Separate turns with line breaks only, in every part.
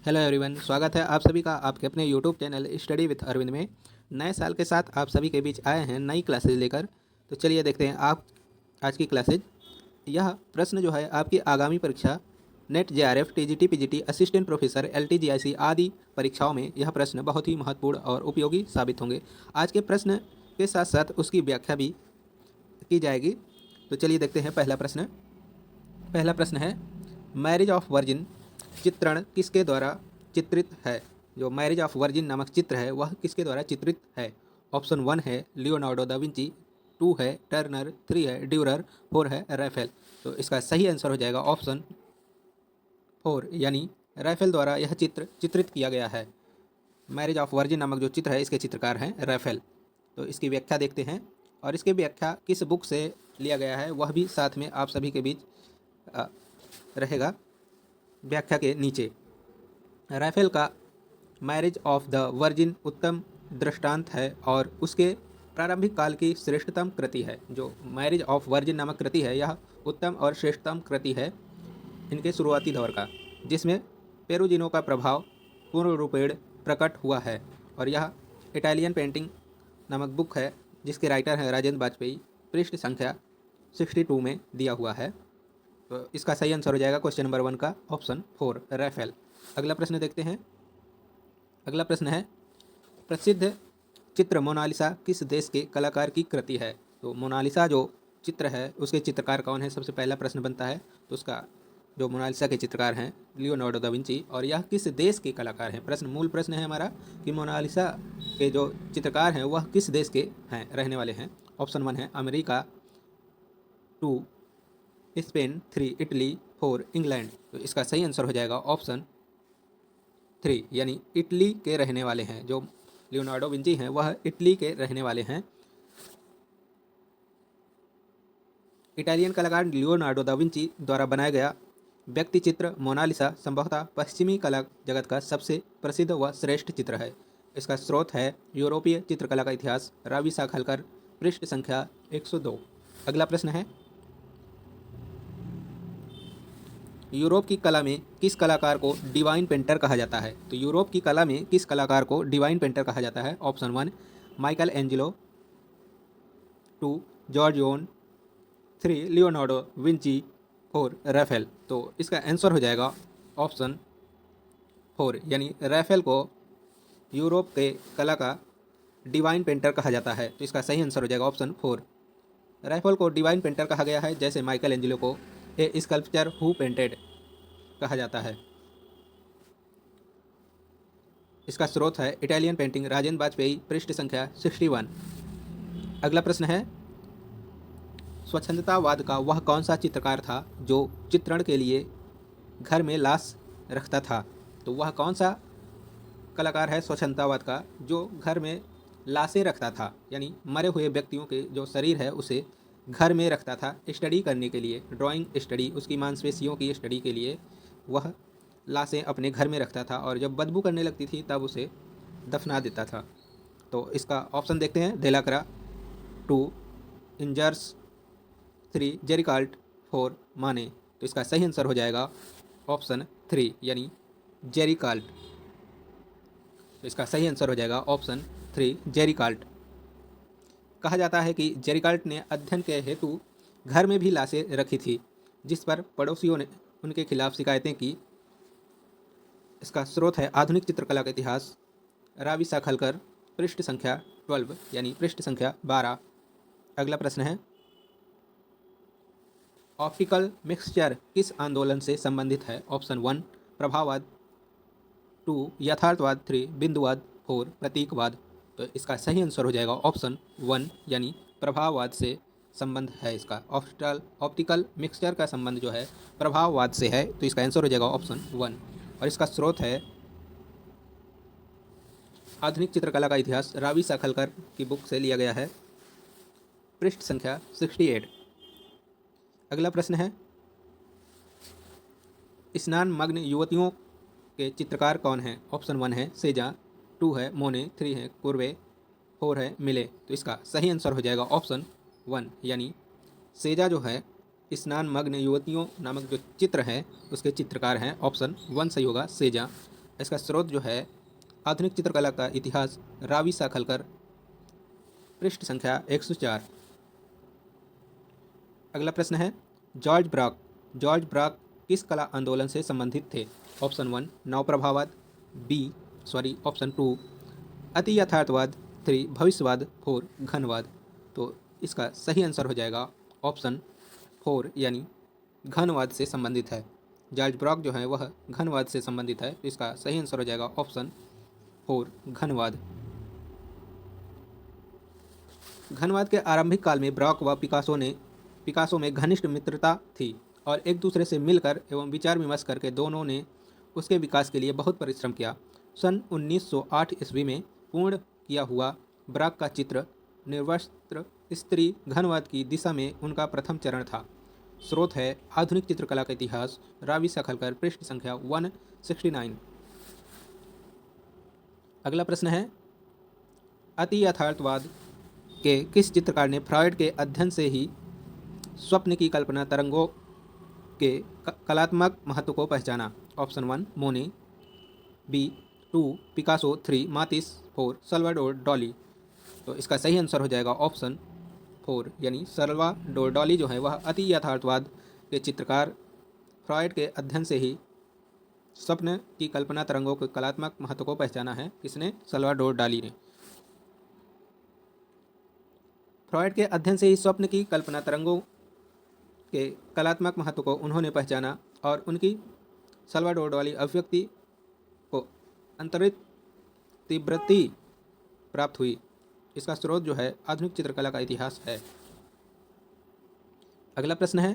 Hello everyone, स्वागत है आप सभी का आपके अपने YouTube channel study with Arvind में। नए साल के साथ आप सभी के बीच आए हैं नई क्लासेज लेकर। तो चलिए देखते हैं आप आज की क्लासेज। यह प्रश्न जो है आपकी आगामी परीक्षा NET JRF TGT PGT assistant professor LT GIC आदि परीक्षाओं में यह प्रश्न बहुत ही महत्वपूर्ण और उपयोगी साबित होंगे। आज के प्रश्न के साथ साथ उसकी व्याख्या भी की जाएगी। तो चलिए देखते हैं पहला प्रश्न है, मैरिज ऑफ वर्जिन चित्रण किसके द्वारा चित्रित है। जो मैरिज ऑफ वर्जिन नामक चित्र है वह किसके द्वारा चित्रित है। ऑप्शन 1 है लियोनार्डो दा विंची, 2 है टर्नर, 3 है ड्यूरर, 4 है रैफेल। तो इसका सही आंसर हो जाएगा ऑप्शन 4 यानी रैफेल द्वारा यह चित्र चित्रित किया गया है। मैरिज ऑफ वर्जिन नामक जो चित्र है इसके चित्रकार हैं रैफेल। तो इसकी व्याख्या देखते हैं और इसकी व्याख्या किस बुक से लिया गया है वह भी साथ में आप सभी के बीच रहेगा व्याख्या के नीचे। राइफेल का मैरिज ऑफ द वर्जिन उत्तम दृष्टांत है और उसके प्रारंभिक काल की श्रेष्ठतम कृति है। जो मैरिज ऑफ वर्जिन नामक कृति है यह उत्तम और श्रेष्ठतम कृति है इनके शुरुआती दौर का, जिसमें पेरुजिनो का प्रभाव पूर्ण रूपेण प्रकट हुआ है। और यह इटालियन पेंटिंग नामक बुक है जिसके राइटर हैं राजेंद्र वाजपेयी। पृष्ठ संख्या 62 में दिया हुआ है। तो इसका सही आंसर हो जाएगा क्वेश्चन नंबर 1 का ऑप्शन 4 रैफेल। अगला प्रश्न देखते हैं। अगला प्रश्न है, प्रसिद्ध चित्र मोनालिसा किस देश के कलाकार की कृति है। तो मोनालिसा जो चित्र है उसके चित्रकार कौन है, सबसे पहला प्रश्न बनता है। तो उसका जो मोनालिसा के चित्रकार हैं लियोनार्डो दा विंची, और यह किस देश के कलाकार हैं। मूल प्रश्न है हमारा कि मोनालिसा के जो चित्रकार हैं वह किस देश के हैं, रहने वाले हैं। ऑप्शन 1 है अमेरिका, 2 स्पेन, 3 इटली, 4 इंग्लैंड। तो इसका सही आंसर हो जाएगा ऑप्शन 3 यानी इटली के रहने वाले हैं। जो लियोनार्डो विंची हैं वह इटली के रहने वाले हैं। इटालियन कलाकार लियोनार्डो दा विंची द्वारा बनाया गया व्यक्ति चित्र मोनालिसा संभवतः पश्चिमी कला जगत का सबसे प्रसिद्ध व श्रेष्ठ चित्र है। इसका स्रोत है यूरोपीय चित्रकला का इतिहास, रावी साखलकर, पृष्ठ संख्या 102। अगला प्रश्न है, यूरोप की कला में किस कलाकार को डिवाइन पेंटर कहा जाता है। तो यूरोप की कला में किस कलाकार को डिवाइन पेंटर कहा जाता है। ऑप्शन 1 माइकल एंजेलो, 2 जॉर्ज योन, 3 लियोनार्डो विंची, 4 रैफेल। तो इसका आंसर हो जाएगा ऑप्शन 4 यानी रैफेल को यूरोप के कला का डिवाइन पेंटर कहा जाता है। तो इसका सही आंसर हो जाएगा ऑप्शन 4। रैफेल को डिवाइन पेंटर कहा गया है जैसे माइकल एंजेलो को ए स्कल्पचर हु पेंटेड कहा जाता है। इसका स्रोत है इटालियन पेंटिंग, राजेंद्र वाजपेयी, पृष्ठ संख्या 61। अगला प्रश्न है, स्वच्छंदतावाद का वह कौन सा चित्रकार था जो चित्रण के लिए घर में लाश रखता था। तो वह कौन सा कलाकार है स्वच्छंदतावाद का जो घर में लाशें रखता था, यानी मरे हुए व्यक्तियों के जो शरीर है उसे घर में रखता था स्टडी करने के लिए, ड्राइंग स्टडी, उसकी मांसपेशियों की स्टडी के लिए वह लाशें अपने घर में रखता था और जब बदबू करने लगती थी तब उसे दफना देता था। तो इसका ऑप्शन देखते हैं, देलाक्रा, 2 इंजर्स, 3 जेरिकाल्ट, 4 माने। तो इसका सही आंसर हो जाएगा ऑप्शन 3 यानी जेरिकाल्ट। तो इसका सही आंसर हो जाएगा ऑप्शन 3 जेरिकाल्ट। कहा जाता है कि जेरिकाल्ट ने अध्ययन के हेतु घर में भी लाशें रखी थी जिस पर पड़ोसियों ने उनके खिलाफ शिकायतें की। इसका स्रोत है आधुनिक चित्रकला का इतिहास, रावी साखलकर, पृष्ठ संख्या 12 यानी पृष्ठ संख्या 12। अगला प्रश्न है, ऑप्टिकल मिक्सचर किस आंदोलन से संबंधित है। ऑप्शन 1 प्रभाववाद, 2 यथार्थवाद, 3 बिंदुवाद, 4 प्रतीकवाद। तो इसका सही आंसर हो जाएगा ऑप्शन 1 यानी प्रभाववाद से संबंध है इसका। ऑप्टिकल मिक्सचर का संबंध जो है प्रभाववाद से है। तो इसका आंसर हो जाएगा ऑप्शन 1 और इसका स्रोत है आधुनिक चित्रकला का इतिहास, रावी साखलकर की बुक से लिया गया है, पृष्ठ संख्या 68। अगला प्रश्न है, स्नान मग्न युवतियों के चित्रकार कौन हैं। ऑप्शन 1 है सेजा, 2 है मोने, 3 है कुर्वे, 4 है मिले। तो इसका सही आंसर हो जाएगा ऑप्शन 1 यानी सेजा जो है स्नान मग्न युवतियों नामक जो चित्र है उसके चित्रकार हैं। ऑप्शन 1 सही होगा सेजा। इसका स्रोत जो है आधुनिक चित्रकला का इतिहास, रावी साखलकर, पृष्ठ संख्या 104। अगला प्रश्न है जॉर्ज ब्राक किस कला आंदोलन से संबंधित थे? ऑप्शन 1 नवप्रभावाद, ऑप्शन 2 अति यथार्थवाद, 3 भविष्यवाद, 4 घनवाद। तो इसका सही आंसर हो जाएगा ऑप्शन 4 यानी घनवाद से संबंधित है। जॉर्ज ब्राक जो है वह घनवाद से संबंधित है, तो इसका सही आंसर हो जाएगा ऑप्शन 4 घनवाद। घनवाद के आरंभिक काल में ब्राक व पिकासो में घनिष्ठ मित्रता थी और एक दूसरे से मिलकर एवं विचार विमर्श करके दोनों ने उसके विकास के लिए बहुत परिश्रम किया। सन 1908 ईस्वी में पूर्ण किया हुआ ब्राक का चित्र निर्वस्त्र स्त्री घनवाद की दिशा में उनका प्रथम चरण था। स्रोत है आधुनिक चित्रकला का इतिहास, रावी साखलकर, पृष्ठ संख्या 169। अगला प्रश्न है अति यथार्थवाद के किस चित्रकार ने फ्रॉइड के अध्ययन से ही स्वप्न की कल्पना तरंगों के कलात्मक महत्व को पहचाना? ऑप्शन 1 मोने, बी 2 पिकासो, 3 मातिस, 4 सल्वाडोर डॉली। तो इसका सही आंसर हो जाएगा ऑप्शन 4 यानी सल्वाडोर डॉली जो है वह अति यथार्थवाद के चित्रकार फ्रॉइड के अध्ययन से ही स्वप्न की कल्पना तरंगों के कलात्मक महत्व को पहचाना है। किसने? सल्वाडोर डॉली ने। फ्रॉइड के अध्ययन से ही स्वप्न की कल्पना तरंगों के कलात्मक महत्व को उन्होंने पहचाना और उनकी सल्वाडोर डॉली अभिव्यक्ति को अंतरित तीव्रता प्राप्त हुई। इसका स्रोत जो है आधुनिक चित्रकला का इतिहास है। अगला प्रश्न है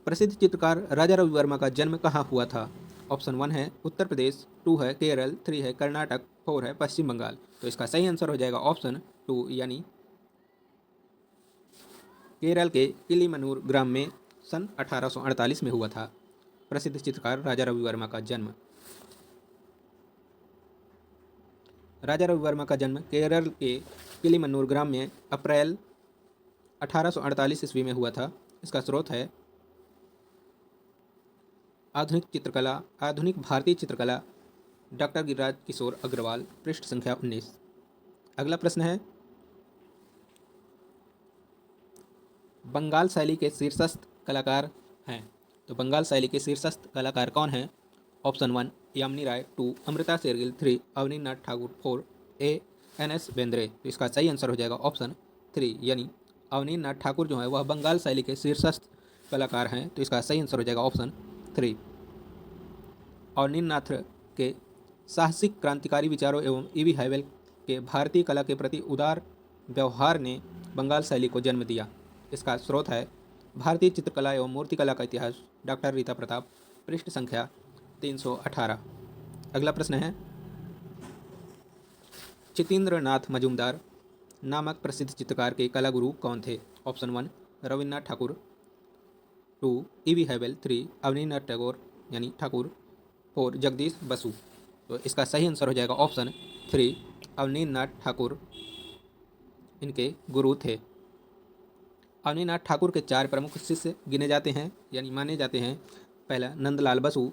प्रसिद्ध चित्रकार राजा रवि वर्मा का जन्म कहाँ हुआ था? ऑप्शन 1 है उत्तर प्रदेश, 2 है केरल, 3 है कर्नाटक, 4 है पश्चिम बंगाल। तो इसका सही आंसर हो जाएगा ऑप्शन 2 यानी केरल के किलीमनूर ग्राम में सन 1848 में हुआ था प्रसिद्ध चित्रकार राजा रवि वर्मा का जन्म। राजा रवि वर्मा का जन्म केरल के किलीमन्नूर ग्राम में अप्रैल 1848 ईस्वी में हुआ था। इसका स्रोत है आधुनिक भारतीय चित्रकला, डॉक्टर गिरिराज किशोर अग्रवाल, पृष्ठ संख्या 19। अगला प्रश्न है बंगाल शैली के शीर्षस्थ कलाकार हैं। तो बंगाल शैली के शीर्षस्थ कलाकार कौन हैं? ऑप्शन 1 यामिनी राय, 2 अमृता शेरगिल, 3 अवनीनाथ ठाकुर, 4 एन एस बेंद्रे। तो इसका सही आंसर हो जाएगा ऑप्शन 3 यानी अवनीनाथ ठाकुर जो है वह बंगाल शैली के शीर्षस्थ कलाकार हैं। तो इसका सही आंसर हो जाएगा ऑप्शन 3। अवनीनाथ के साहसिक क्रांतिकारी विचारों एवं ईवी हैवेल के भारतीय कला के प्रति उदार व्यवहार ने बंगाल शैली को जन्म दिया। इसका स्रोत है भारतीय चित्रकला एवं मूर्तिकला का इतिहास, डॉक्टर रीता प्रताप, पृष्ठ संख्या 318। अगला प्रश्न है चितेंद्र नाथ मजूमदार नामक प्रसिद्ध चित्रकार के कला गुरु कौन थे? Option 1 Rabindranath Thakur, 2 E V Havell, 3 Avaninath Tagore यानी ठाकुर, 4 जगदीश बसु। तो इसका सही आंसर हो जाएगा ऑप्शन 3 अवनीनाथ ठाकुर इनके गुरु थे। अवनीनाथ ठाकुर के 4 प्रमुख शिष्य गिने जाते हैं यानी माने जाते हैं। पहला नंदलाल बसु,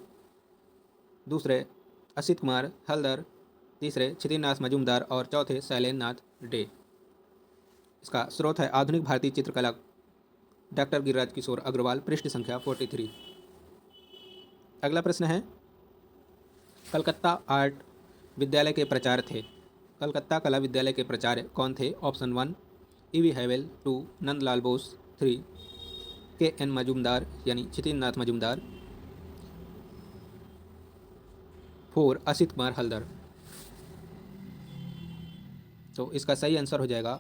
दूसरे असित कुमार हल्दर, तीसरे छितिनाथ मजूमदार और चौथे शैलेंद्र नाथ डे। इसका स्रोत है आधुनिक भारतीय चित्रकला, डॉक्टर गिरिराज किशोर अग्रवाल, पृष्ठ संख्या 43। अगला प्रश्न है कलकत्ता आर्ट विद्यालय के प्राचार्य थे। कलकत्ता कला विद्यालय के प्राचार्य कौन थे? Option 1 EV हैवेल, 2 Nandlal Bose, 3 K. N.. Majumdar यानी छितिनाथ मजूमदार, 4 असित कुमार हल्दर। तो इसका सही आंसर हो जाएगा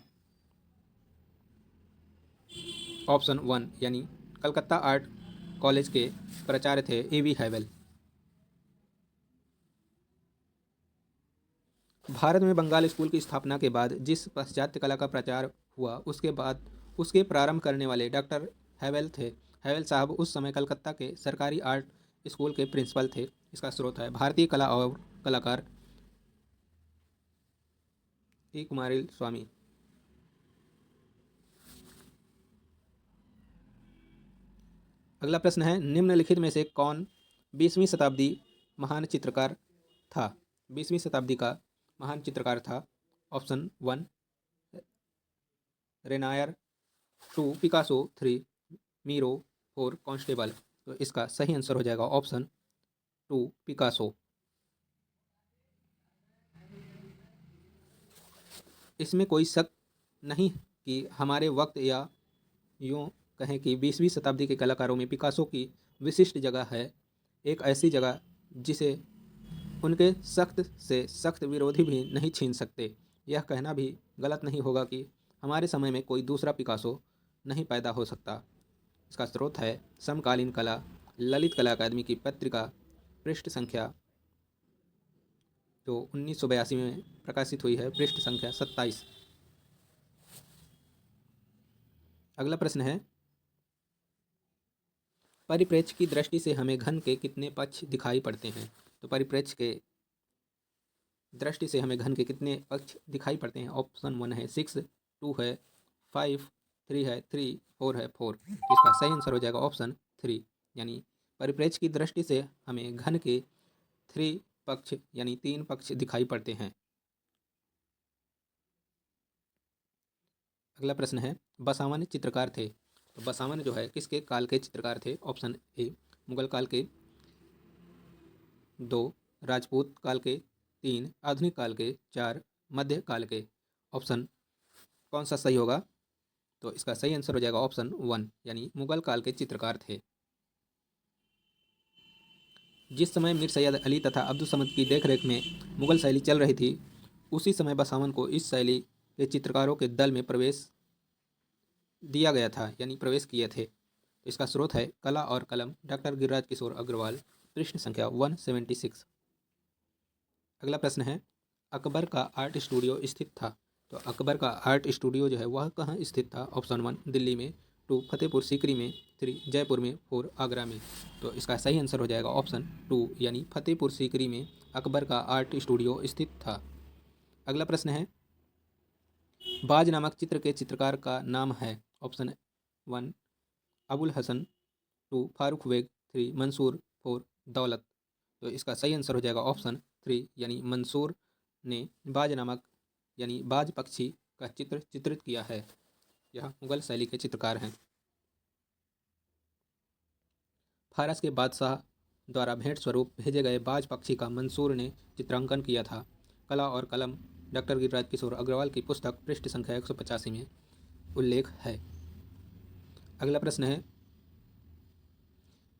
ऑप्शन 1 यानी कलकत्ता आर्ट कॉलेज के प्राचार्य थे ईवी हैवेल। भारत में बंगाल स्कूल की स्थापना के बाद जिस पाश्चात्य कला का प्रचार हुआ उसके प्रारंभ करने वाले डॉक्टर हैवेल थे। हैवेल साहब उस समय कलकत्ता के सरकारी आर्ट स्कूल के प्रिंसिपल थे। इसका स्रोत है भारतीय कला और कलाकार ई कुमारिल स्वामी। अगला प्रश्न है निम्नलिखित में से कौन 20वीं शताब्दी महान चित्रकार था? 20वीं शताब्दी का महान चित्रकार था? Option 1 रेनायर, 2 Picasso, 3 Miro, 4 constable. तो इसका सही आंसर हो जाएगा ऑप्शन 2 पिकासो। इसमें कोई शक नहीं कि हमारे वक्त या यूँ कहें कि 20वीं शताब्दी के कलाकारों में पिकासो की विशिष्ट जगह है। एक ऐसी जगह जिसे उनके सख्त से सख्त विरोधी भी नहीं छीन सकते। यह कहना भी गलत नहीं होगा कि हमारे समय में कोई दूसरा पिकासो नहीं पैदा हो सकता। इसका स्रोत है समकालीन कला, ललित कला अकादमी की पत्रिका, पृष्ठ संख्या जो 1982 में प्रकाशित हुई है, पृष्ठ संख्या 27। अगला प्रश्न है, परिप्रेक्ष्य की दृष्टि से हमें घन के कितने पक्ष दिखाई पड़ते हैं? तो परिप्रेक्ष्य के दृष्टि से हमें घन के कितने पक्ष दिखाई पड़ते हैं? ऑप्शन 1 है 6, 2 है 5, 3 है 3, 4 है 4। तो इसका सही आंसर हो जाएगा ऑप्शन 3। यानी परिप्रेक्ष्य की दृष्टि से हमें घन के 3 पक्ष यानी 3 पक्ष दिखाई पड़ते हैं। अगला प्रश्न है, बसावन चित्रकार थे? तो बसावन जो है किसके काल के चित्रकार थे? ऑप्शन ए मुगल काल के, 2 राजपूत काल के, 3 आधुनिक काल के, 4 मध्य काल के। ऑप्शन कौन सा सही होगा? तो इसका सही आंसर हो जाएगा ऑप्शन 1 यानी मुगल काल के चित्रकार थे। जिस समय मीर सैयद अली तथा अब्दुल समद की देखरेख में मुगल शैली चल रही थी, उसी समय बसावन को इस शैली के चित्रकारों के दल में प्रवेश दिया गया था यानी प्रवेश किए थे। तो इसका स्रोत है कला और कलम, डॉक्टर गिरिराज किशोर अग्रवाल, पृष्ठ संख्या 176। अगला प्रश्न है, अकबर का आर्ट स्टूडियो स्थित था? तो अकबर का आर्ट स्टूडियो जो है वह कहाँ स्थित था? ऑप्शन 1 दिल्ली में, 2 फतेहपुर सीकरी में, 3 जयपुर में, 4 आगरा में। तो इसका सही आंसर हो जाएगा ऑप्शन 2 यानी फतेहपुर सीकरी में अकबर का आर्ट स्टूडियो स्थित था। अगला प्रश्न है, बाज नामक चित्र के चित्रकार का नाम है? ऑप्शन 1 अबुल हसन, 2 फारूक बेग, 3 मंसूर, 4 दौलत। तो इसका सही आंसर हो जाएगा ऑप्शन 3 यानी मंसूर ने बाज नामक यानी बाज पक्षी का चित्र चित्रित किया है। यह मुगल शैली के चित्रकार हैं। फारस के बादशाह द्वारा भेंट स्वरूप भेजे गए बाज पक्षी का मंसूर ने चित्रांकन किया था। कला और कलम, डॉक्टर गिरिराज किशोर अग्रवाल की पुस्तक, पृष्ठ संख्या 185 में उल्लेख है। अगला प्रश्न है,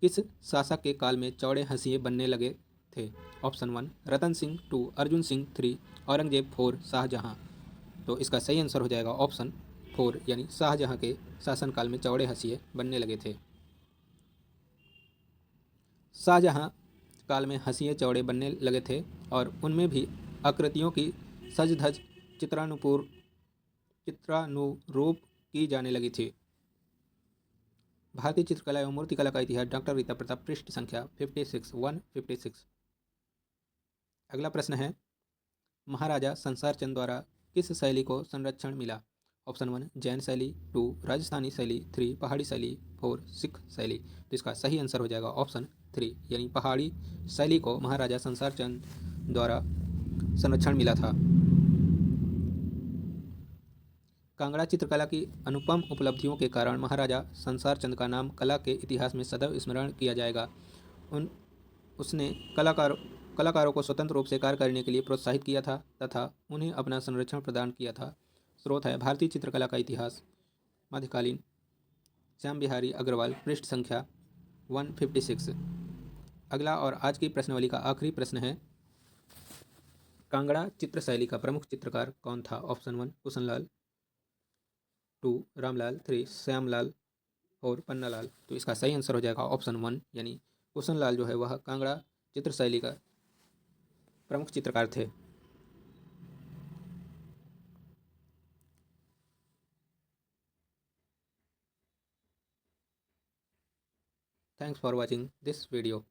किस शासक के काल में चौड़े हंसिए बनने लगे थे? ऑप्शन 1 रतन सिंह, 2 अर्जुन सिंह, 3 औरंगजेब, 4 शाहजहां। तो इसका सही आंसर हो जाएगा ऑप्शन 4 यानी शाहजहां के शासनकाल में चौड़े हंसिए बनने लगे थे। शाहजहां काल में हंसिए चौड़े बनने लगे थे और उनमें भी आकृतियों की सज धज चित्रानुरूप की जाने लगी थी। भारतीय चित्रकला एवं मूर्तिकला का इतिहास, डॉक्टर रीता प्रताप, पृष्ठ संख्या 156। अगला प्रश्न है, महाराजा संसार चंद द्वारा किस शैली को संरक्षण मिला? ऑप्शन 1 जैन शैली, 2 राजस्थानी शैली, 3 पहाड़ी शैली, 4 सिख शैली। तो इसका सही आंसर हो जाएगा ऑप्शन 3 यानी पहाड़ी शैली को महाराजा संसार चंद द्वारा संरक्षण मिला था। कांगड़ा चित्रकला की अनुपम उपलब्धियों के कारण महाराजा संसार चंद का नाम कला के इतिहास में सदैव स्मरण किया जाएगा। उसने कलाकारों को स्वतंत्र रूप से कार्य करने के लिए प्रोत्साहित किया था तथा उन्हें अपना संरक्षण प्रदान किया था। स्रोत है भारतीय चित्रकला का इतिहास, मध्यकालीन, श्याम बिहारी अग्रवाल, पृष्ठ संख्या 156। अगला और आज की प्रश्नावली का आखिरी प्रश्न है, कांगड़ा चित्र शैली का प्रमुख चित्रकार कौन था? ऑप्शन 1 कुशनलाल, 2 रामलाल, 3 श्यामलाल, 4 पन्नालाल। तो इसका सही आंसर हो जाएगा ऑप्शन 1 यानी कुशनलाल जो है वह कांगड़ा चित्र शैली का प्रमुख चित्रकार थे। Thanks for watching this video.